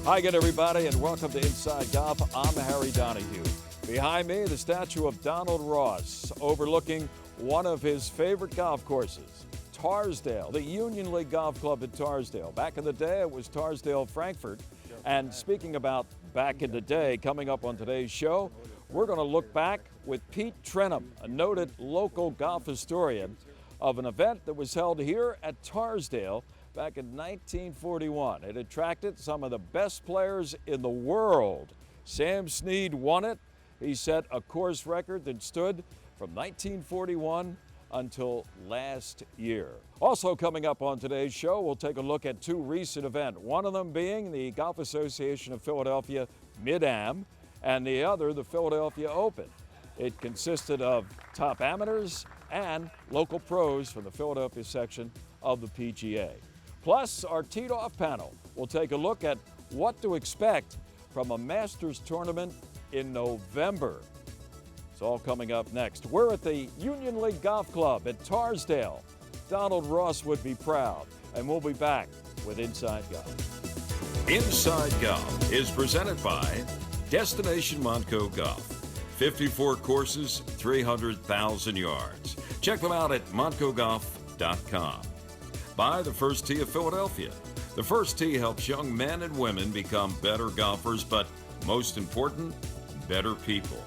Hi again, everybody, and welcome to Inside Golf. I'm Harry Donahue. Behind me, the statue of Donald Ross, overlooking one of his favorite golf courses, Torresdale, the Union League Golf Club at Torresdale. Back in the day, it was Torresdale Frankfurt. And speaking about back in the day, coming up on today's show, we're going to look back with Pete Trenham, a noted local golf historian, of an event that was held here at Torresdale back in 1941. It attracted some of the best players in the world. Sam Snead won it. He set a course record that stood from 1941 until last year. Also coming up on today's show, we'll take a look at two recent events, one of them being the Golf Association of Philadelphia Mid-Am, and the other the Philadelphia Open. It consisted of top amateurs and local pros from the Philadelphia section of the PGA. Plus, our Teed Off panel will take a look at what to expect from a Masters tournament in November. It's all coming up next. We're at the Union League Golf Club at Torresdale. Donald Ross would be proud, and we'll be back with Inside Golf. Inside Golf is presented by Destination Montco Golf. 54 courses, 300,000 yards. Check them out at montcogolf.com. By the First Tee of Philadelphia. The First Tee helps young men and women become better golfers, but most important, better people.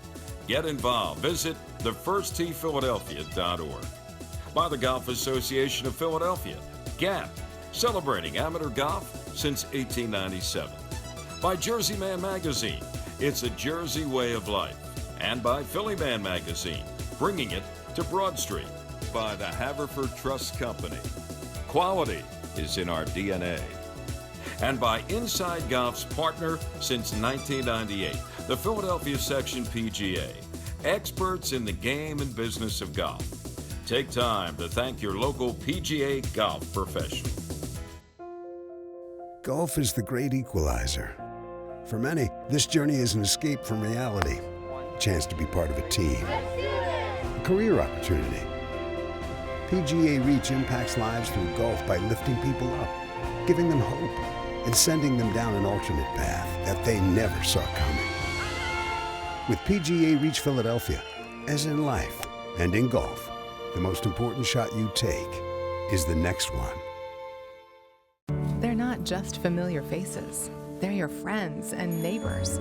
Get involved. Visit thefirsttphiladelphia.org. By the Golf Association of Philadelphia, GAP, celebrating amateur golf since 1897. By Jersey Man Magazine, it's a Jersey way of life. And by Philly Man Magazine, bringing it to Broad Street. By the Haverford Trust Company. Quality is in our DNA. And by Inside Golf's partner since 1998, the Philadelphia Section PGA. Experts in the game and business of golf. Take time to thank your local PGA golf professional. Golf is the great equalizer. For many, this journey is an escape from reality. A chance to be part of a team. A career opportunity. PGA Reach impacts lives through golf by lifting people up, giving them hope, and sending them down an alternate path that they never saw coming. With PGA Reach Philadelphia, as in life and in golf, the most important shot you take is the next one. They're not just familiar faces. They're your friends and neighbors.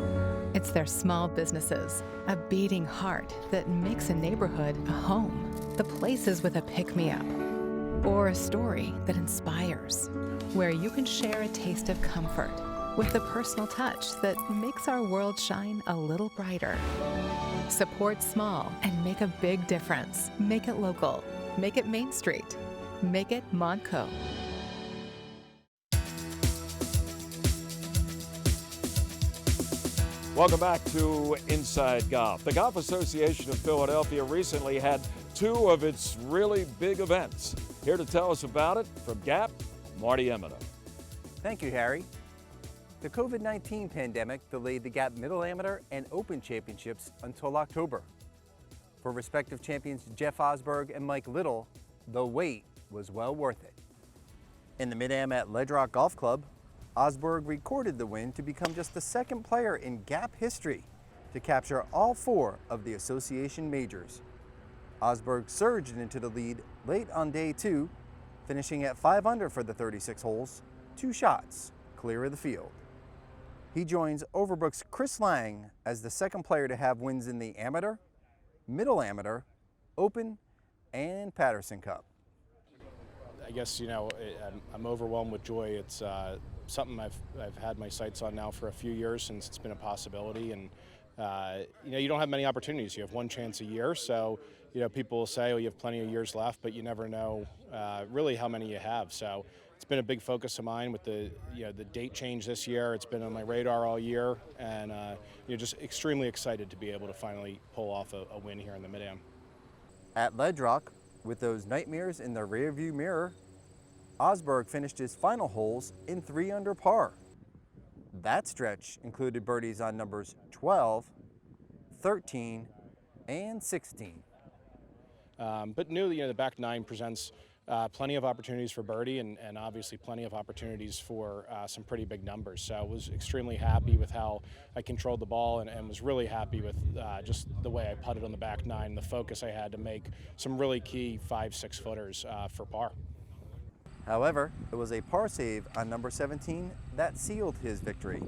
It's their small businesses, a beating heart that makes a neighborhood a home. The places with a pick-me-up, or a story that inspires, where you can share a taste of comfort with the personal touch that makes our world shine a little brighter. Support small and make a big difference. Make it local. Make it Main Street. Make it Montco. Welcome back to Inside Golf. The Golf Association of Philadelphia recently had two of its really big events. Here to tell us about it from GAP, Marty Emino. Thank you, Harry. The COVID-19 pandemic delayed the GAP Middle Amateur and Open Championships until October. For respective champions Jeff Osberg and Mike Little, the wait was well worth it. In the Mid-Am at Ledge Rock Golf Club, Osberg recorded the win to become just the second player in GAP history to capture all four of the association majors. Osberg surged into the lead late on day two, finishing at 5 under for the 36 holes, 2 shots clear of the field. He joins Overbrook's Chris Lang as the second player to have wins in the Amateur, Middle Amateur, Open, and Patterson Cup. I guess, I'm overwhelmed with joy. It's something I've had my sights on now for a few years since it's been a possibility. And, you don't have many opportunities. You have one chance a year. So, people will say, oh, you have plenty of years left, but you never know really how many you have. So it's been a big focus of mine with the date change this year. It's been on my radar all year, and just extremely excited to be able to finally pull off a win here in the Mid-Am. At Ledge Rock, with those nightmares in the rearview mirror, Osberg finished his final holes in 3 under par. That stretch included birdies on numbers 12, 13, and 16. But knew the back nine presents plenty of opportunities for birdie and obviously plenty of opportunities for some pretty big numbers. So I was extremely happy with how I controlled the ball and was really happy with just the way I putted on the back nine, the focus I had to make some really key 5-6 footers for par. However, it was a par save on number 17 that sealed his victory.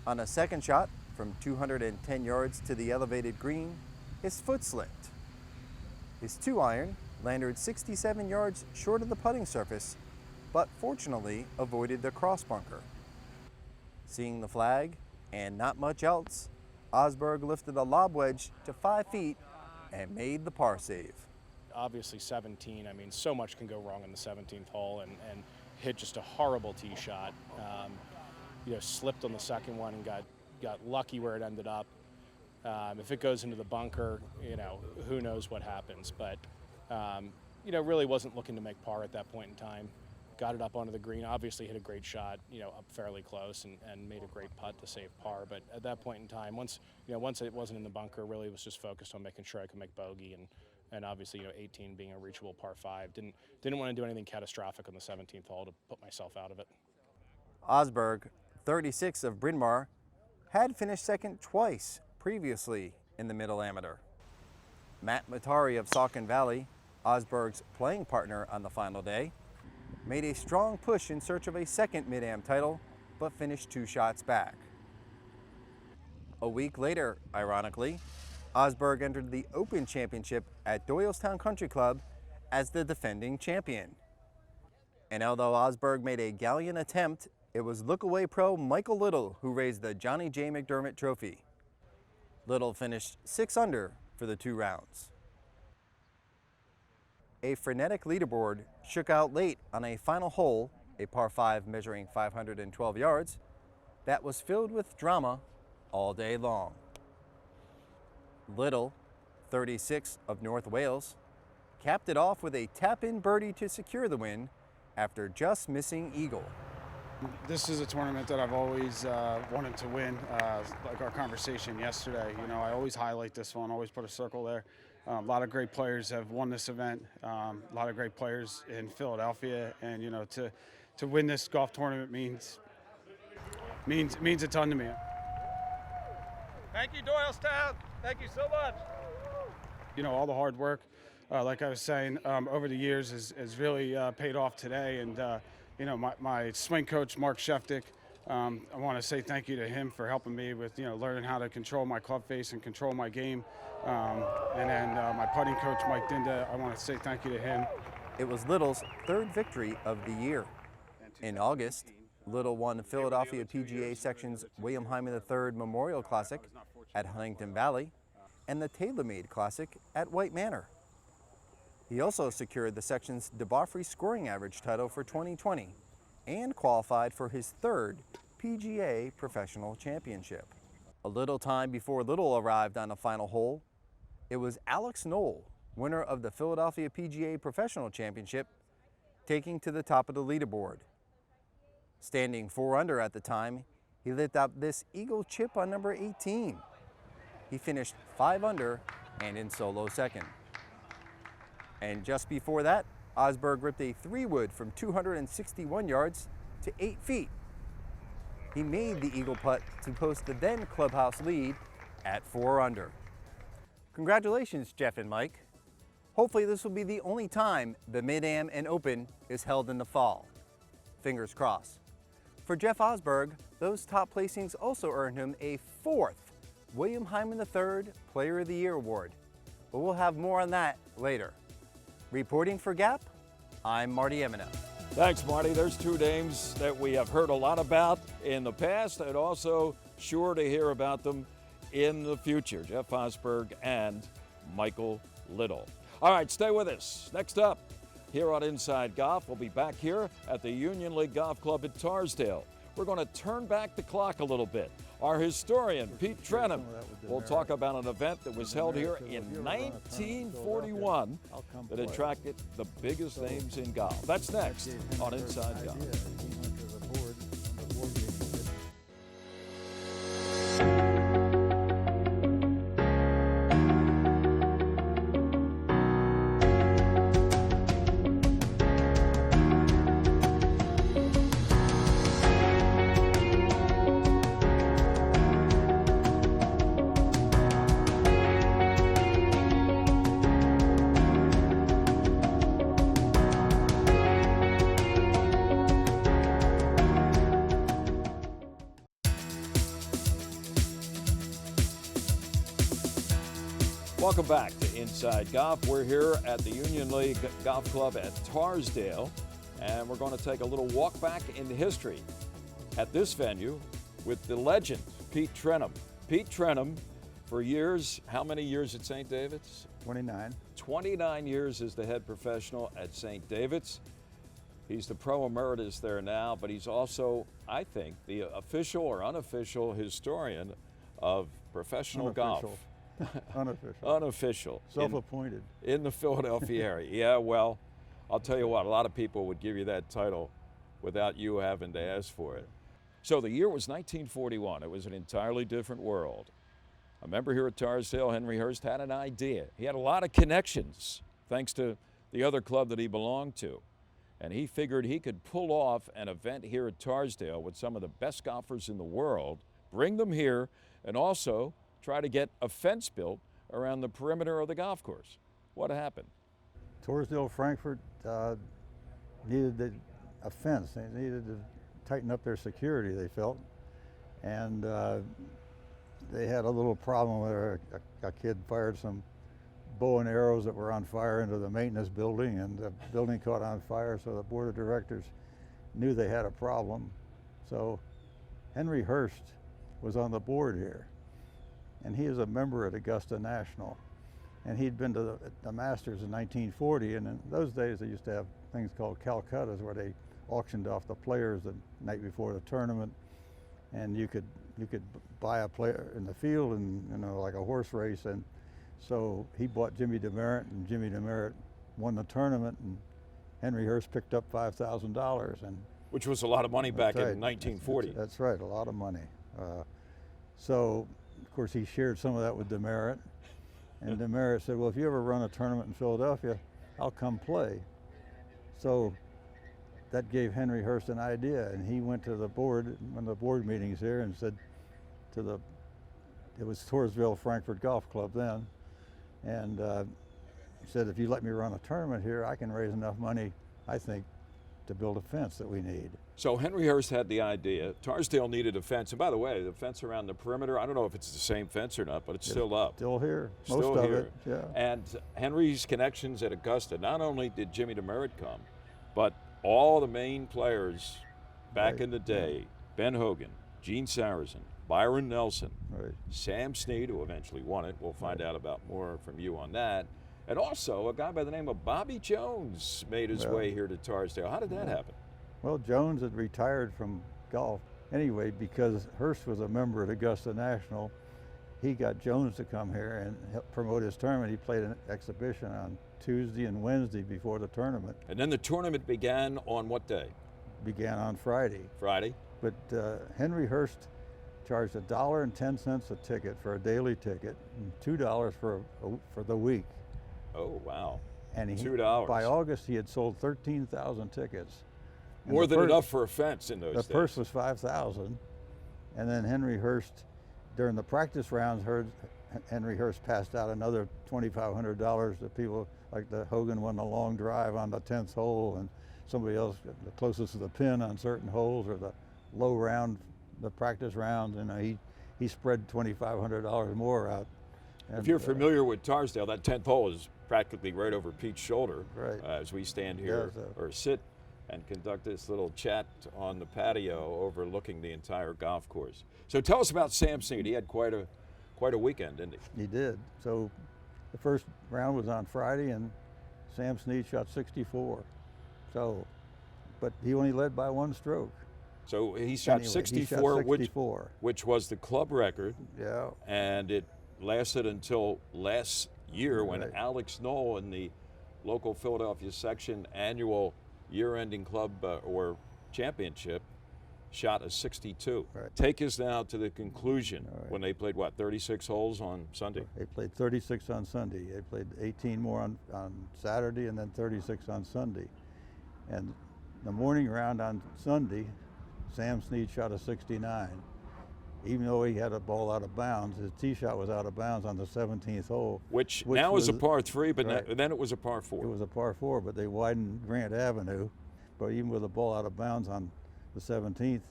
On a second shot from 210 yards to the elevated green, his foot slipped. His 2-iron landed 67 yards short of the putting surface, but fortunately avoided the cross bunker. Seeing the flag and not much else, Osberg lifted a lob wedge to 5 feet and made the par save. Obviously 17, I mean, so much can go wrong in the 17th hole, and hit just a horrible tee shot. Slipped on the second one and got lucky where it ended up. If it goes into the bunker, who knows what happens, but really wasn't looking to make par at that point in time. Got it up onto the green, obviously hit a great shot, up fairly close and made a great putt to save par. But at that point in time, once it wasn't in the bunker, really was just focused on making sure I could make bogey and obviously 18 being a reachable par 5. Didn't want to do anything catastrophic on the 17th hole to put myself out of it. Osberg, 36 of Bryn Mawr, had finished second twice previously in the Middle Amateur. Matt Matari of Saucon Valley, Osberg's playing partner on the final day, made a strong push in search of a second Mid-Am title, but finished 2 shots back. A week later, ironically, Osberg entered the Open Championship at Doylestown Country Club as the defending champion. And although Osberg made a gallant attempt, it was look-away pro Michael Little who raised the Johnny J. McDermott Trophy. Little finished 6 under for the 2 rounds. A frenetic leaderboard shook out late on a final hole, a par 5 measuring 512 yards, that was filled with drama all day long. Little, 36 of North Wales, capped it off with a tap-in birdie to secure the win after just missing eagle. This is a tournament that I've always wanted to win. Like our conversation yesterday, I always highlight this one, always put a circle there. A lot of great players have won this event. A lot of great players in Philadelphia, and to win this golf tournament means a ton to me. Thank you, Doylestown. Thank you so much. All the hard work, like I was saying, over the years has really paid off today. And my swing coach, Mark Sheftick, I want to say thank you to him for helping me with learning how to control my club face and control my game. And then my putting coach, Mike Dinda, I want to say thank you to him. It was Little's 3rd victory of the year. In August, Little won the Philadelphia PGA Section's William Hyman III Memorial Classic at Huntington Valley and the TaylorMade Classic at White Manor. He also secured the section's DeBoffrey scoring average title for 2020 and qualified for his 3rd PGA Professional Championship. A little time before Little arrived on the final hole, it was Alex Knoll, winner of the Philadelphia PGA Professional Championship, taking to the top of the leaderboard. Standing 4 under at the time, he lit up this eagle chip on number 18. He finished 5 under and in solo second. And just before that, Osberg ripped a 3-wood from 261 yards to 8 feet. He made the eagle putt to post the then clubhouse lead at 4 under. Congratulations, Jeff and Mike. Hopefully this will be the only time the Mid-Am and Open is held in the fall. Fingers crossed. For Jeff Osberg, those top placings also earned him a 4th William Hyman III Player of the Year award. But we'll have more on that later. Reporting for Gap, I'm Marty Emina. Thanks, Marty. There's 2 names that we have heard a lot about in the past and also sure to hear about them in the future. Jeff Osberg and Michael Little. All right, stay with us. Next up, here on Inside Golf, we'll be back here at the Union League Golf Club at Torresdale. We're going to turn back the clock a little bit. Our historian, Pete Trenham, will talk about an event that was held here in 1941 that attracted the biggest names in golf. That's next on Inside Golf. Welcome back to Inside Golf. We're here at the Union League Golf Club at Torresdale, and we're going to take a little walk back into history at this venue with the legend, Pete Trenham. Pete Trenham, for years, how many years at St. David's? 29. 29 years as the head professional at St. David's. He's the pro emeritus there now, but he's also, I think, the official or unofficial historian of professional golf. Unofficial. Unofficial. Self-appointed. In the Philadelphia area. Yeah, well, I'll tell you what, a lot of people would give you that title without you having to ask for it. So the year was 1941. It was an entirely different world. A member here at Torresdale, Henry Hurst, had an idea. He had a lot of connections, thanks to the other club that he belonged to. And he figured he could pull off an event here at Torresdale with some of the best golfers in the world, bring them here, and also try to get a fence built around the perimeter of the golf course. What happened? Torresdale, Frankfurt needed a fence. They needed to tighten up their security, they felt. And they had a little problem where a kid fired some bow and arrows that were on fire into the maintenance building, and the building caught on fire, so the board of directors knew they had a problem. So Henry Hurst was on the board here, and he is a member at Augusta National. And he'd been to the Masters in 1940, and in those days they used to have things called Calcuttas, where they auctioned off the players the night before the tournament, and you could buy a player in the field, and like a horse race. And so he bought Jimmy DeMeritt, and Jimmy DeMeritt won the tournament, and Henry Hurst picked up $5,000, and which was a lot of money back in 1940. That's right, a lot of money. So of course he shared some of that with DeMeritt, and DeMeritt said, well, if you ever run a tournament in Philadelphia, I'll come play. So that gave Henry Hurst an idea, and he went to the board, one of the board meetings here, and said to it was Torresdale Frankfurt Golf Club then, and said, if you let me run a tournament here, I can raise enough money, I think, to build a fence that we need. So Henry Hurst had the idea. Torresdale needed a fence. And by the way, the fence around the perimeter, I don't know if it's the same fence or not, but it's still up. Still here, still most of here. it, yeah. And Henry's connections at Augusta, not only did Jimmy DeMeritt come, but all the main players back in the day, Ben Hogan, Gene Sarazen, Byron Nelson, Sam Snead, who eventually won it. We'll find out about more from you on that. And also a guy by the name of Bobby Jones made his way here to Torresdale. How did that happen? Well, Jones had retired from golf anyway, because Hurst was a member at Augusta National. He got Jones to come here and help promote his tournament. He played an exhibition on Tuesday and Wednesday before the tournament. And then the tournament began on what day? Began on Friday. Friday. But Henry Hurst charged $1.10 a ticket for a daily ticket, and $2 for the week. Oh, wow. And $2. By August, he had sold 13,000 tickets. And more than enough for a fence in those days. The purse was $5,000. And then Henry Hurst, during the practice rounds, Henry Hurst passed out another $2,500 to people, like the Hogan won the long drive on the 10th hole, and somebody else the closest to the pin on certain holes, or the low round, the practice rounds. He spread $2,500 more out. And, if you're familiar with Torresdale, that 10th hole is practically right over Pete's shoulder. Right. As we stand here or sit and conduct this little chat on the patio overlooking the entire golf course. So tell us about Sam Snead. He had quite a weekend, didn't he? He did. So the first round was on Friday, and Sam Snead shot 64. So, but he only led by one stroke. So he shot 64, which was the club record. Yeah. And it lasted until last year when Alex Knoll in the local Philadelphia section annual year-ending club or championship shot a 62. Right. Take us now to the conclusion when they played, 36 holes on Sunday? They played 36 on Sunday. They played 18 more on Saturday, and then 36 on Sunday. And the morning round on Sunday, Sam Snead shot a 69. Even though he had a ball out of bounds, his tee shot was out of bounds on the 17th hole. Which now is a par 3, but then it was a par 4. It was a par 4, but they widened Grant Avenue. But even with a ball out of bounds on the 17th,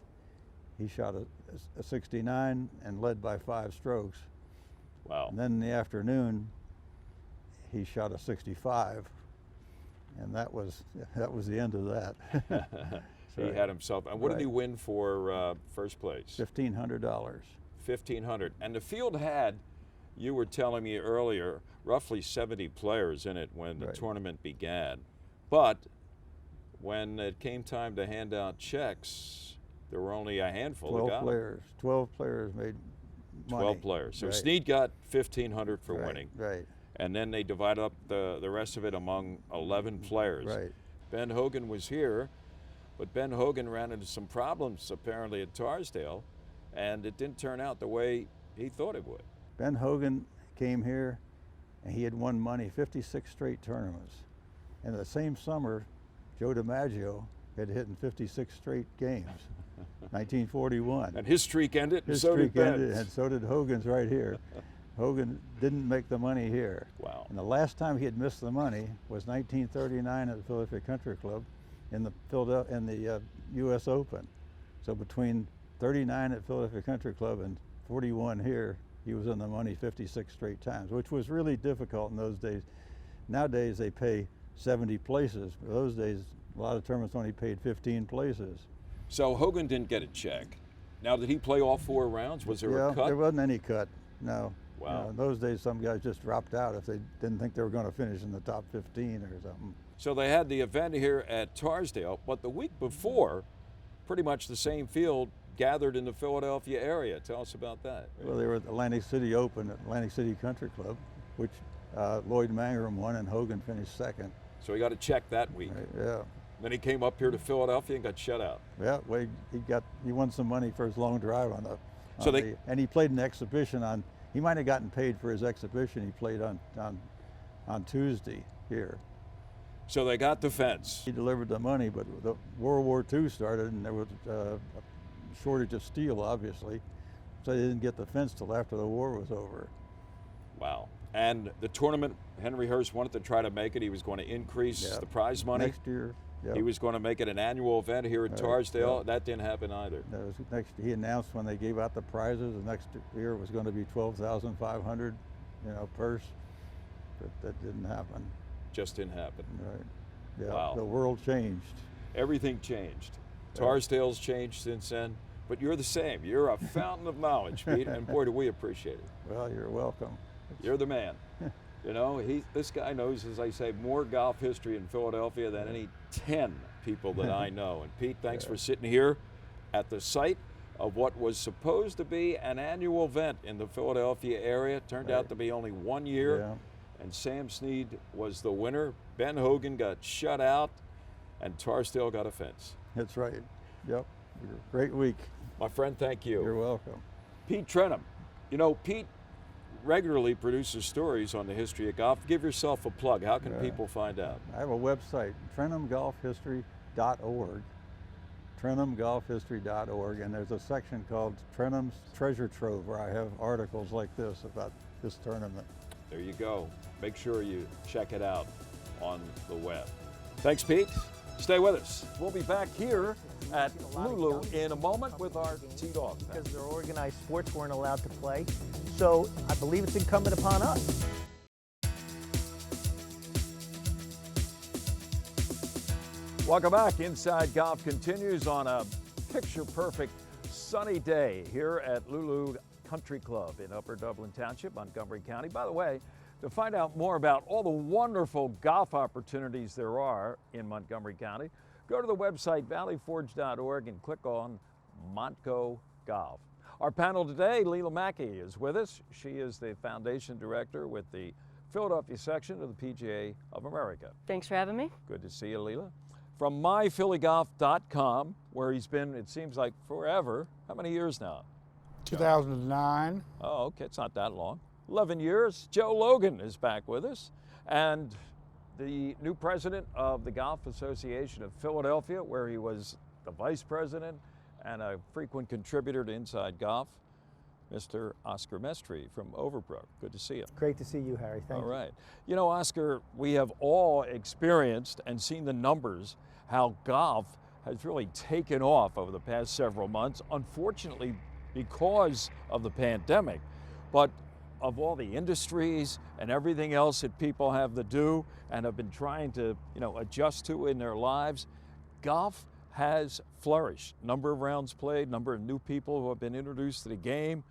he shot a 69 and led by 5 strokes. Wow. And then in the afternoon, he shot a 65, and that was the end of that. He had himself. And what did he win for first place? $1,500. $1,500. And the field had, you were telling me earlier, roughly 70 players in it when the tournament began. But when it came time to hand out checks, there were only a handful of guys. 12 players made money. 12 players. So Snead got $1,500 for winning. Right. And then they divided up the rest of it among 11 players. Right. Ben Hogan was here, but Ben Hogan ran into some problems apparently at Torresdale, and it didn't turn out the way he thought it would. Ben Hogan came here, and he had won money 56 straight tournaments. And the same summer, Joe DiMaggio had hit in 56 straight games, 1941. And his streak ended, his so streak did Ben's. ended, and so did Hogan's right here. Hogan didn't make the money here. Wow. And the last time he had missed the money was 1939 at the Philadelphia Country Club in the U.S. Open. So between 39 at Philadelphia Country Club and 41 here, he was in the money 56 straight times, which was really difficult in those days. Nowadays they pay 70 places. But those days, a lot of tournaments only paid 15 places. So Hogan didn't get a check. Now, did he play all 4 rounds? Was there a cut? There wasn't any cut, no. Wow. In those days, some guys just dropped out if they didn't think they were going to finish in the top 15 or something. So they had the event here at Torresdale, but the week before, pretty much the same field gathered in the Philadelphia area. Tell us about that. Well, they were at Atlantic City Open at Atlantic City Country Club, which Lloyd Mangrum won and Hogan finished second. So he got a check that week. Right, yeah. Then he came up here to Philadelphia and got shut out. Yeah, well, he won some money for his long drive and he played an exhibition on. He might have gotten paid for his exhibition he played on Tuesday here. So they got the fence. He delivered the money, but the World War II started and there was a shortage of steel, obviously. So they didn't get the fence till after the war was over. Wow. And the tournament, Henry Hurst wanted to try to make it. He was going to increase the prize money. Next year. Yep. He was going to make it an annual event here at Torresdale. Yep. That didn't happen either. He announced when they gave out the prizes, the next year it was going to be $12,500, purse. But that didn't happen. Just didn't happen. Right. Yeah. Wow. The world changed. Everything changed. Torresdale's changed since then, but you're the same. You're a fountain of knowledge, Pete, and boy, do we appreciate it. Well, you're welcome. You're the man. This guy knows, as I say, more golf history in Philadelphia than any 10 people that I know. And Pete, thanks for sitting here at the site of what was supposed to be an annual event in the Philadelphia area. It turned out to be only 1 year, and Sam Snead was the winner. Ben Hogan got shut out, and Torresdale got a fence. That's right. Yep. Great week. My friend, thank you. You're welcome. Pete Trenham. Pete regularly produces stories on the history of golf. Give yourself a plug. How can people find out? I have a website, TrenhamGolfHistory.org, TrenhamGolfHistory.org, and there's a section called Trenham's Treasure Trove where I have articles like this about this tournament. There you go. Make sure you check it out on the web. Thanks, Pete. Stay with us. We'll be back here at Lulu in a moment with our T-Dog. Because their organized sports weren't allowed to play. So I believe it's incumbent upon us. Welcome back. Inside Golf continues on a picture-perfect sunny day here at Lulu Country Club in Upper Dublin Township, Montgomery County. By the way, to find out more about all the wonderful golf opportunities there are in Montgomery County, go to the website valleyforge.org and click on Montco Golf. Our panel today, Leela Mackey is with us. She is the foundation director with the Philadelphia section of the PGA of America. Thanks for having me. Good to see you, Leela. From myphillygolf.com, where he's been, it seems like forever. How many years now? 2009. Oh, okay, it's not that long. 11 years. Joe Logan is back with us, and the new president of the Golf Association of Philadelphia, where he was the vice president and a frequent contributor to Inside Golf, Mr. Oscar Mestry from Overbrook. Good to see you. Great to see you, Harry. Thank you. All right. Oscar, we have all experienced and seen the numbers, how golf has really taken off over the past several months, unfortunately because of the pandemic. But of all the industries and everything else that people have to do and have been trying to, adjust to in their lives, golf has flourished. Number of rounds played, number of new people who have been introduced to the game,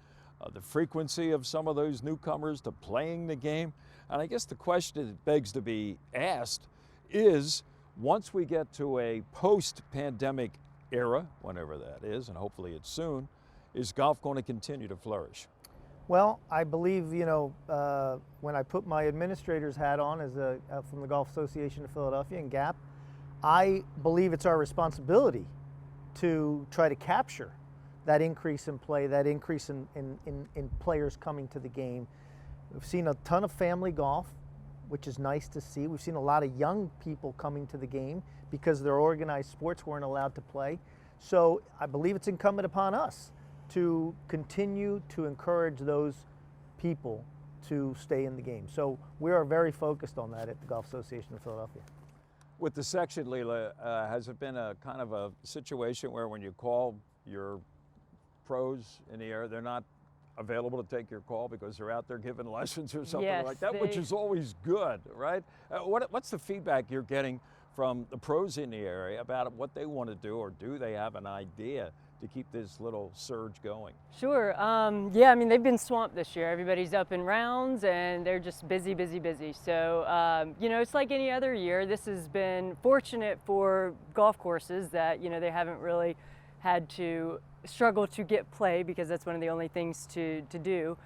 the frequency of some of those newcomers to playing the game. And I guess the question that begs to be asked is, once we get to a post-pandemic era, whenever that is, and hopefully it's soon, is golf going to continue to flourish? Well, I believe, when I put my administrator's hat on as from the Golf Association of Philadelphia and GAP, I believe it's our responsibility to try to capture that increase in play, that increase in players coming to the game. We've seen a ton of family golf, which is nice to see. We've seen a lot of young people coming to the game because their organized sports weren't allowed to play. So I believe it's incumbent upon us to continue to encourage those people to stay in the game. So we are very focused on that at the Golf Association of Philadelphia. With the section, Leela, has it been a kind of a situation where when you call your pros in the area, they're not available to take your call because they're out there giving lessons or something like that, which is always good, right? What's the feedback you're getting from the pros in the area about what they want to do, or do they have an idea to keep this little surge going? Sure. Yeah, I mean, they've been swamped this year. Everybody's up in rounds and they're just busy, busy, busy. So, it's like any other year. This has been fortunate for golf courses that, they haven't really had to struggle to get play, because that's one of the only things to do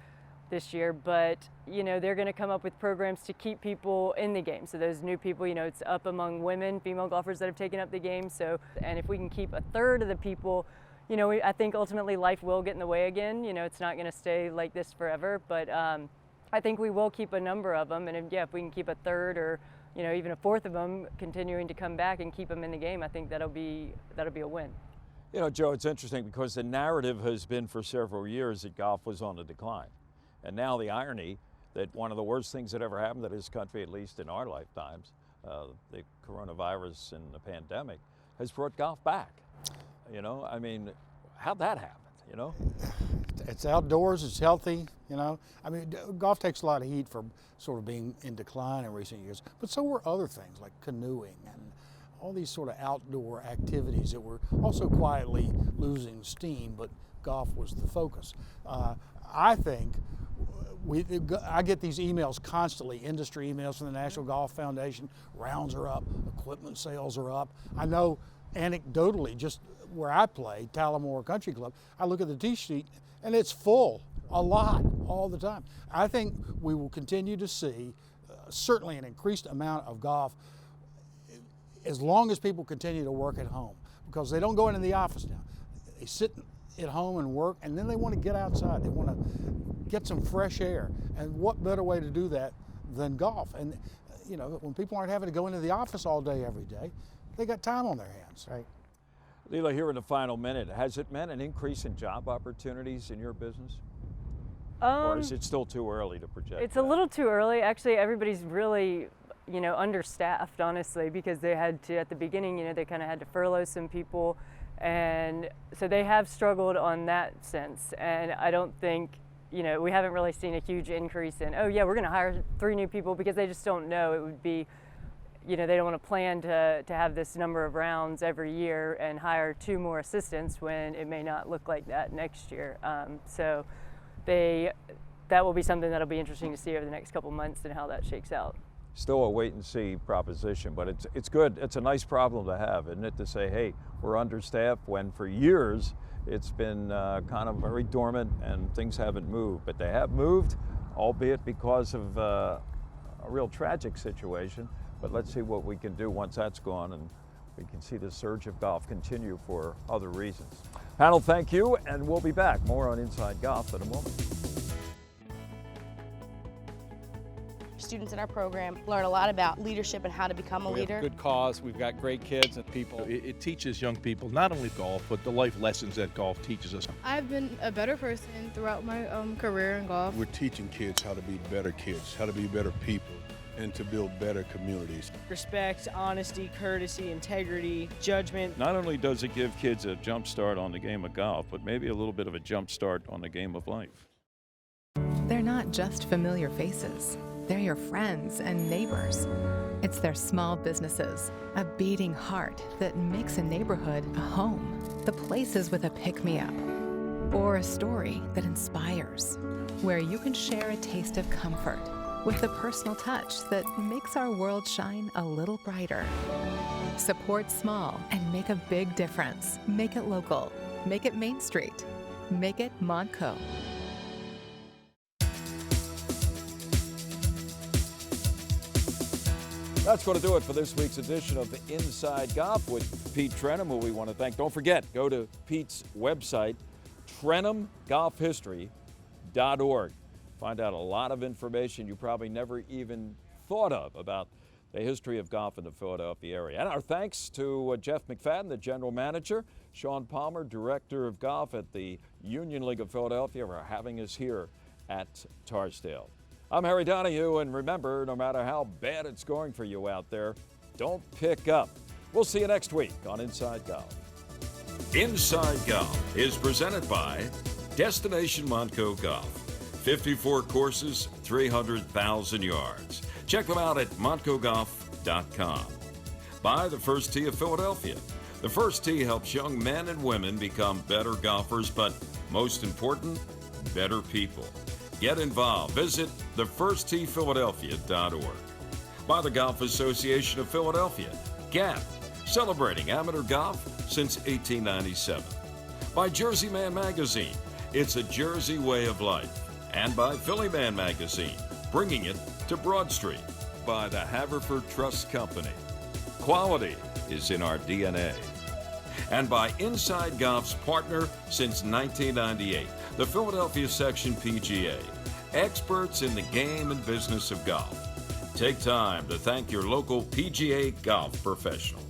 this year. But, they're going to come up with programs to keep people in the game. So those new people, it's up among women, female golfers that have taken up the game. So, and if we can keep a third of the people, I think ultimately life will get in the way again. It's not going to stay like this forever, but I think we will keep a number of them. And if we can keep a third or, even a fourth of them continuing to come back and keep them in the game, I think that'll be a win. Joe, it's interesting because the narrative has been for several years that golf was on the decline. And now the irony that one of the worst things that ever happened to this country, at least in our lifetimes, the coronavirus and the pandemic, has brought golf back. How'd that happen, It's outdoors, it's healthy, golf takes a lot of heat for sort of being in decline in recent years, but so were other things like canoeing and all these sort of outdoor activities that were also quietly losing steam, but golf was the focus. I think I get these emails constantly, industry emails from the National Golf Foundation. Rounds are up, equipment sales are up. I know anecdotally, just where I play, Talamore Country Club, I look at the tee sheet and it's full, a lot, all the time. I think we will continue to see certainly an increased amount of golf as long as people continue to work at home, because they don't go into the office now. They sit at home and work, and then they want to get outside. They want to get some fresh air. And what better way to do that than golf? And, when people aren't having to go into the office all day, every day, they got time on their hands. Right. Leela, here in the final minute, has it meant an increase in job opportunities in your business? Or is it still too early to project? It's a little too early. Actually, everybody's really, understaffed, honestly, because they had to, at the beginning, they kind of had to furlough some people. And so they have struggled on that sense. And I don't think, we haven't really seen a huge increase in, oh yeah, we're going to hire 3 new people, because they just don't know. It would be, they don't want to plan to have this number of rounds every year and hire 2 more assistants when it may not look like that next year. So that will be something that'll be interesting to see over the next couple months and how that shakes out. Still a wait and see proposition, but it's good. It's a nice problem to have, isn't it, to say, hey, we're understaffed, when for years it's been kind of very dormant and things haven't moved. But they have moved, albeit because of a real tragic situation. But let's see what we can do once that's gone, and we can see the surge of golf continue for other reasons. Panel, thank you, and we'll be back. More on Inside Golf in a moment. Students in our program learn a lot about leadership and how to become a leader. We have a good cause, we've got great kids and people. It teaches young people not only golf, but the life lessons that golf teaches us. I've been a better person throughout my career in golf. We're teaching kids how to be better kids, how to be better people, and to build better communities. Respect, honesty, courtesy, integrity, judgment. Not only does it give kids a jump start on the game of golf, but maybe a little bit of a jump start on the game of life. They're not just familiar faces. They're your friends and neighbors. It's their small businesses, a beating heart that makes a neighborhood a home. The places with a pick-me-up or a story that inspires, where you can share a taste of comfort with the personal touch that makes our world shine a little brighter. Support small and make a big difference. Make it local. Make it Main Street. Make it Montco. That's going to do it for this week's edition of the Inside Golf with Pete Trenham, who we want to thank. Don't forget, go to Pete's website, TrenhamGolfHistory.org. Find out a lot of information you probably never even thought of about the history of golf in the Philadelphia area. And our thanks to Jeff McFadden, the general manager, Sean Palmer, director of golf at the Union League of Philadelphia, for having us here at Torresdale. I'm Harry Donahue, and remember, no matter how bad it's going for you out there, don't pick up. We'll see you next week on Inside Golf. Inside Golf is presented by Destination Montco Golf. 54 courses, 300,000 yards. Check them out at montcogolf.com. By the First Tee of Philadelphia. The First Tee helps young men and women become better golfers, but most important, better people. Get involved. Visit thefirstteephiladelphia.org. By the Golf Association of Philadelphia, GAP, celebrating amateur golf since 1897. By Jersey Man Magazine, it's a Jersey way of life. And by Philly Man Magazine, bringing it to Broad Street. By the Haverford Trust Company. Quality is in our DNA. And by Inside Golf's partner since 1998, the Philadelphia Section PGA, experts in the game and business of golf. Take time to thank your local PGA golf professional.